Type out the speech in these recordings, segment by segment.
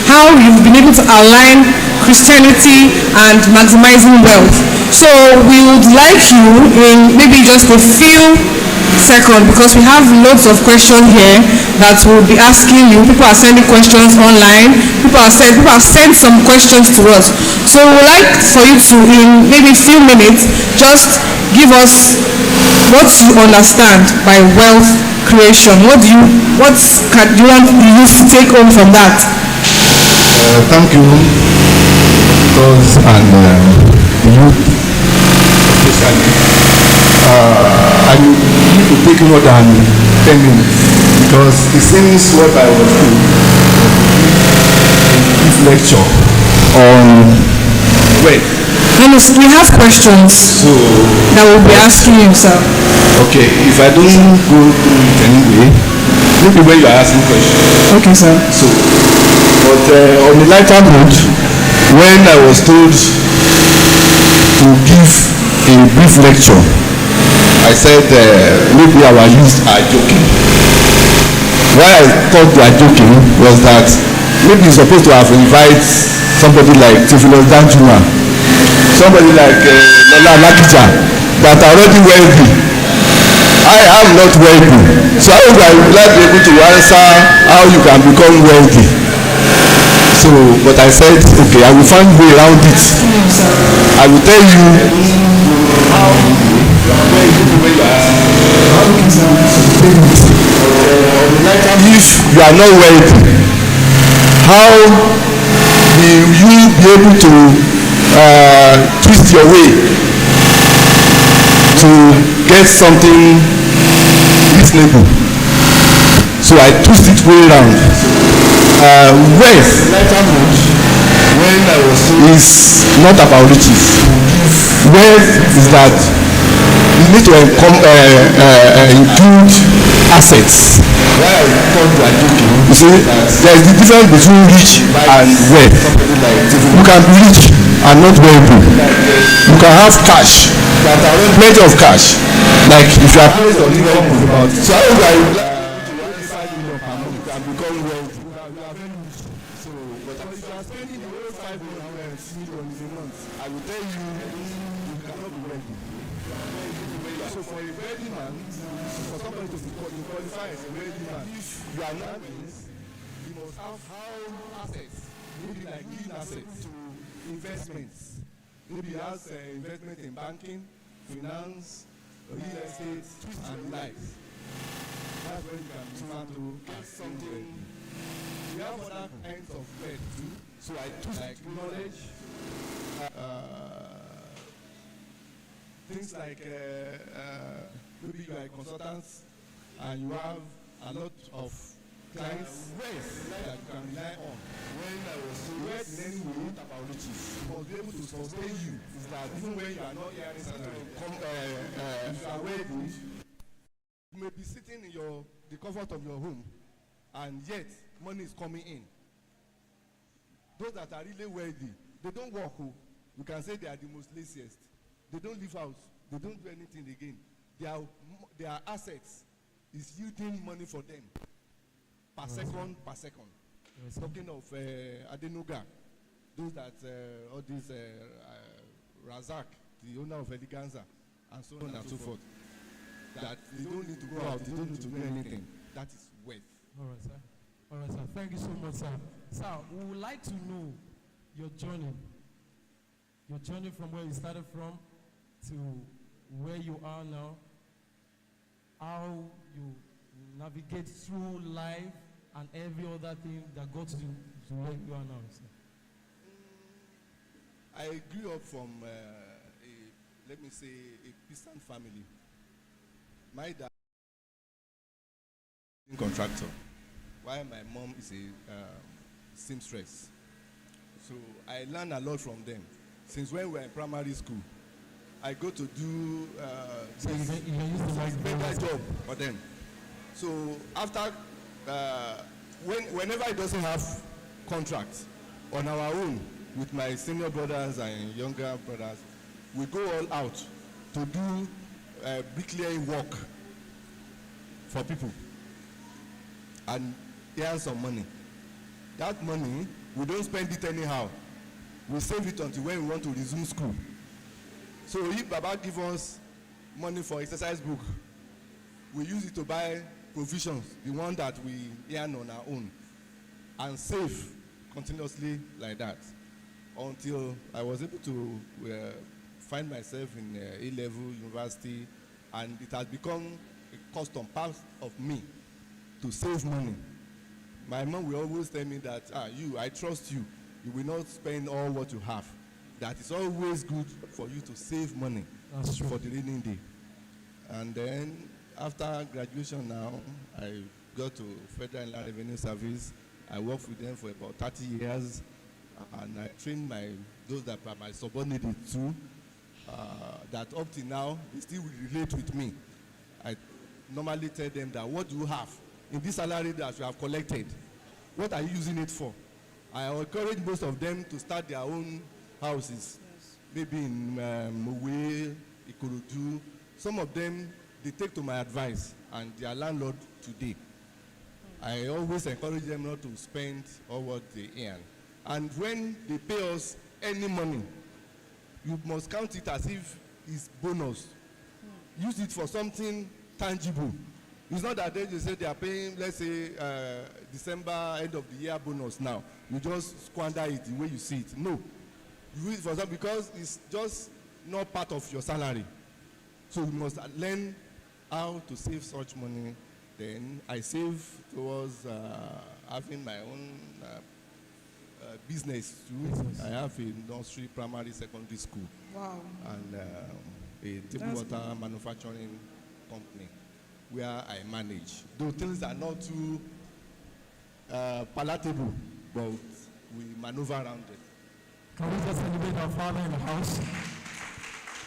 how you've been able to align Christianity and maximizing wealth. So we would like you in maybe just a few seconds, because we have lots of questions here that we'll be asking you. People are sending questions online. People have sent some questions to us. So we would like for you to, in maybe a few minutes, just give us what you understand by wealth creation. What do you want the youth to take home from that? Thank you, because the youth especially. I need to take more than 10 minutes, because it seems what I was doing in this lecture on wealth. We have questions so that we'll be asking you, sir. Okay, if I don't go through it anyway, maybe when you are asking questions. Okay, sir. So, but on the lighter note, when I was told to give a brief lecture, I said maybe our youth are joking. Why I thought they are joking was that maybe you're supposed to have invited somebody like Tifilus Danjuma, somebody like Lola Lakija, that are already wealthy. I am not wealthy, so I would like to be able to answer how you can become wealthy. So, but I said, okay, I will find a way around it. I will tell you how if you are not wealthy, how will you be able to twist your way to get something reasonable? So I twist it way around. Wealth, when I was is not about riches. Wealth is that you need to include assets. Why I thought you are joking? You see, there is the difference between rich and wealth. You can be rich and not wealthy. You can have cash, plenty of cash. Like if you are based on about so how do I can become wealthy? So, but if you are spending the whole 5 million in a month, I will tell you, you cannot be wealthy. So for a wealthy man, for somebody to qualify as a wealthy man, if you are not wealthy, you must have how assets, maybe like green assets to investments. Maybe he has investment in banking, finance, real estate, and life. That's when you can refer to get something. We have other kinds of wealth too. So I took like knowledge, things like maybe you are a consultant and you have a lot of clients that you can rely on. When I was so wealth in any way about riches, you must be able to sustain you. Is that even when you are not hearing salary, if you are wealthy, you may be sitting in the comfort of your home, and yet money is coming in. Those that are really wealthy, they don't work. You can say they are the most laziest. They don't leave house. They don't do anything again. Their assets is yielding money for them per second. Yes. Talking of Adenuga, those that all these Razak, the owner of Eleganza, and so on and so forth. That they don't need to go out, they don't need to do anything. That is wealth. All right, sir. All right, sir. Thank you so much, sir. Sir, we would like to know your journey. Your journey from where you started from to where you are now. How you navigate through life and every other thing that got you to where you are now, sir. I grew up from let me say, a Christian family. My dad is a contractor, while my mom is a seamstress. So I learned a lot from them. Since when we were in primary school, I go to do better job for them. So after, whenever I doesn't have contract on our own with my senior brothers and younger brothers, we go all out to do bricklaying work for people and earn some money. That money We don't spend it anyhow. We save it until when we want to resume school. So if Baba give us money for exercise book, we use it to buy provisions, the one that we earn on our own, and save continuously like that until I was able to find myself in A-level university, and it has become a custom part of me to save money. My mom will always tell me that, I trust you. You will not spend all what you have. That is always good for you to save money for the rainy day. And then after graduation now, I got to Federal Inland Revenue Service. I worked with them for about 30 years, and I trained those that are my subordinates too, that up till now, they still relate with me. I normally tell them that, what do you have in this salary that you have collected? What are you using it for? I encourage most of them to start their own houses, maybe in Mowe, Ikorodu. Some of them, they take to my advice, and they are landlord today. I always encourage them not to spend all what they earn. And when they pay us any money, you must count it as if it's bonus. Use it for something tangible. It's not that they say they are paying, let's say, December, end of the year bonus now. You just squander it the way you see it. No. You use it for something because it's just not part of your salary. So you must learn how to save such money. Then I save towards having my own business too. I have a nursery, primary, secondary school. Wow. And a table water manufacturing company where I manage. Those things are not too palatable, but we maneuver around it. Can we just celebrate our Father in the house?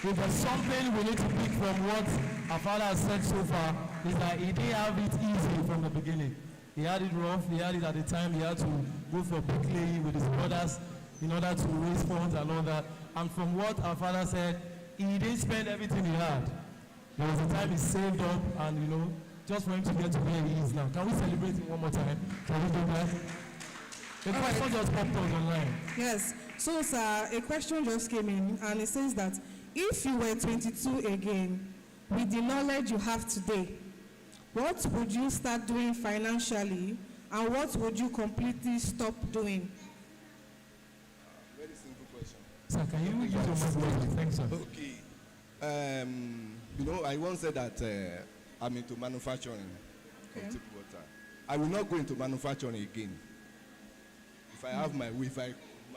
If there's something we need to pick from what our Father has said so far, is that he didn't have it easy from the beginning. He had it rough, he had it at the time, he had to go for bricklayer with his brothers in order to raise funds and all that. And from what our Father said, he didn't spend everything he had. There was a time he saved up and, just for him to get to where he is now. Can we celebrate him one more time? Can we do that? The question just popped up online. Yes. So, sir, a question just came in, and it says that if you were 22 again, with the knowledge you have today, what would you start doing financially, and what would you completely stop doing? Very simple question. Sir, can you use your microphone? Thanks, sir. Okay. I once said that I'm into manufacturing of table water. I will not go into manufacturing again. If I have my way,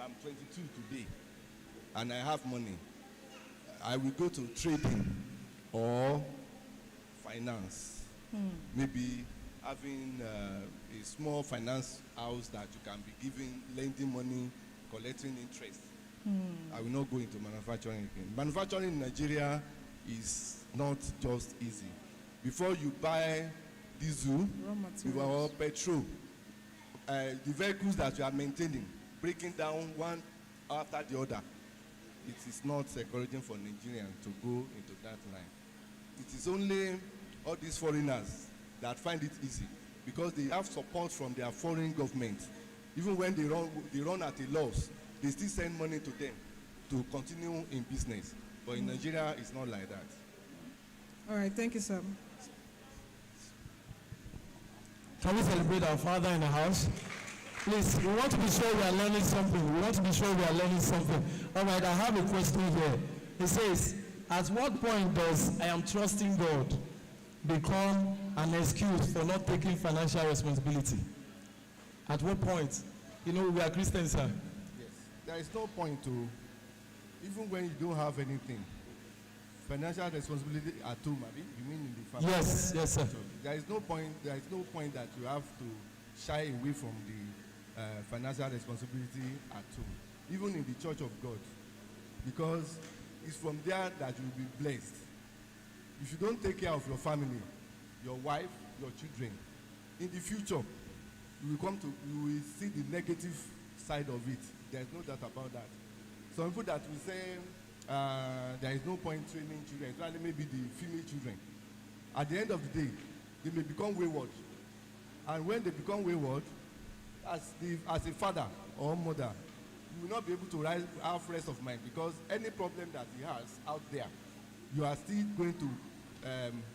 I'm 22 today, and I have money, I will go to trading or finance. Maybe having a small finance house that you can be lending money, collecting interest. I will not go into manufacturing again. Manufacturing in Nigeria is not just easy. Before you buy diesel or petrol, the vehicles that you are maintaining, breaking down one after the other, it is not encouraging for Nigerians to go into that line. It is only all these foreigners that find it easy because they have support from their foreign government. Even when they run at a loss, they still send money to them to continue in business. But in Nigeria, it's not like that. All right, thank you, sir. Can we celebrate our Father in the house? Please, we want to be sure we are learning something. We want to be sure we are learning something. All right, I have a question here. It says, at what point does I am trusting God become an excuse for not taking financial responsibility? At what point? We are Christians, sir. Yes. There is no point to, even when you don't have anything, financial responsibility at home, you mean in the family? Yes, sir. So there is no point that you have to shy away from the financial responsibility at home, even in the church of God, because it's from there that you will be blessed. If you don't take care of your family, your wife, your children, in the future, you will see the negative side of it. There's no doubt about that. Some people that will say there is no point training children, especially maybe the female children. At the end of the day, they may become wayward. And when they become wayward, as a father or mother, you will not be able to have rest of mind, because any problem that he has out there, you are still going to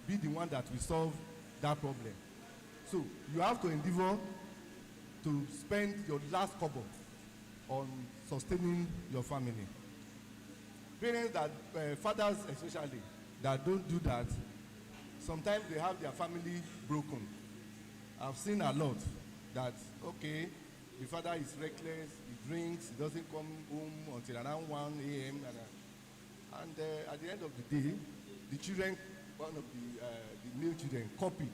be the one that will solve that problem. So you have to endeavor to spend your last kobo on sustaining your family. Parents that, fathers especially, that don't do that, sometimes they have their family broken. I've seen a lot that, okay, the father is reckless, he drinks, he doesn't come home until around 1 a.m. And at the end of the day, the children, one of the male children, copied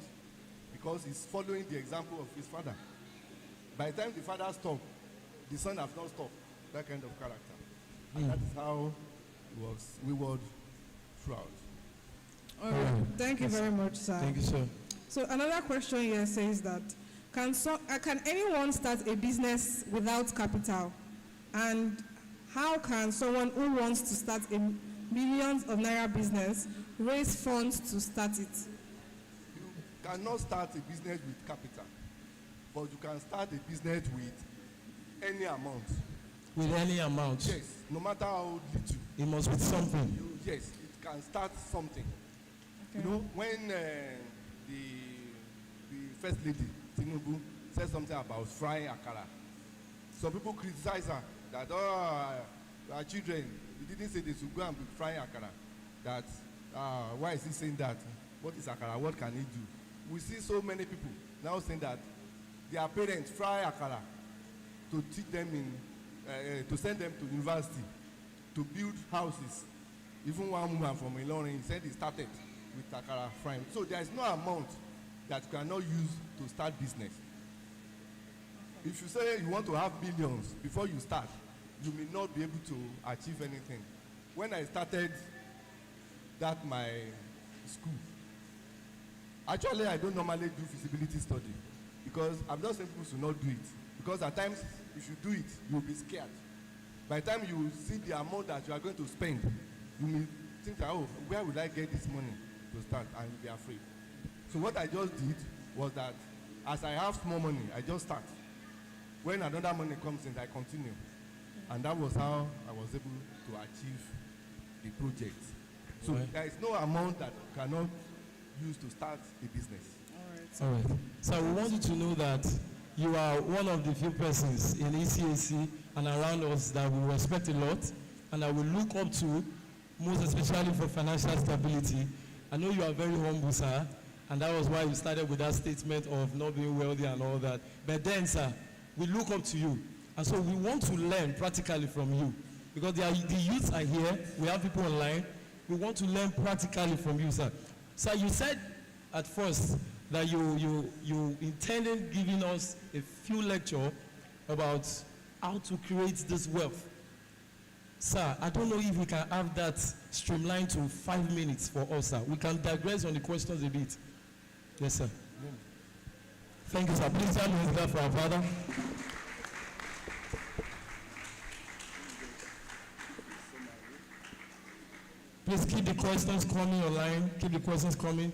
because he's following the example of his father. By the time the father stopped, the son has not stopped. That kind of character. And that is how it was wayward throughout. All right. Thank you very much, sir. Thank you, sir. So another question here says that, can anyone start a business without capital? And how can someone who wants to start a millions of naira business raise funds to start it? You cannot start a business with capital, but you can start a business with any amount. With any amount? Yes, no matter how little. It must be something. Yes, it can start something. Okay. You know, when the First Lady, Tinubu, said something about frying akara, some people criticize her that, our children, he didn't say they should go and be frying akara. That, why is he saying that? What is akara? What can he do? We see so many people now saying that their parents fry akara to teach them to send them to university, to build houses. Even one woman from Ilorin said he started with akara frying. So there is no amount that you cannot use to start business. If you say you want to have billions before you start, you may not be able to achieve anything. When I started my school, actually I don't normally do feasibility study, because I'm not saying people should not do it, because at times if you do it, you'll be scared. By the time you see the amount that you are going to spend, you may think, oh, where will I get this money to start? And you'll be afraid. So what I just did was that as I have small money, I just start. When another money comes in, I continue. And that was how I was able to achieve the project. So there is no amount that you cannot use to start a business. All right. So we want you to know that you are one of the few persons in ECAC and around us that we respect a lot and that we look up to, most especially for financial stability. I know you are very humble, sir, and that was why you started with that statement of not being wealthy and all that. But then, sir, we look up to you. And so we want to learn practically from you. Because the youths are here, we have people online. We want to learn practically from you, sir. Sir, you said at first that you intended giving us a few lectures about how to create this wealth. Sir, I don't know if we can have that streamlined to 5 minutes for us, sir. We can digress on the questions a bit. Yes, sir. Thank you, sir. Please stand with that for our father. Please keep the questions coming online. Keep the questions coming.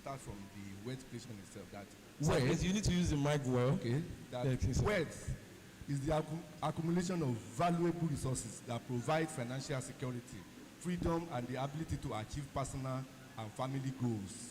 Start from the wealth creation itself. That Wealth, you need to use the mic well. Okay. That wealth is the accumulation of valuable resources that provide financial security, freedom, and the ability to achieve personal and family goals.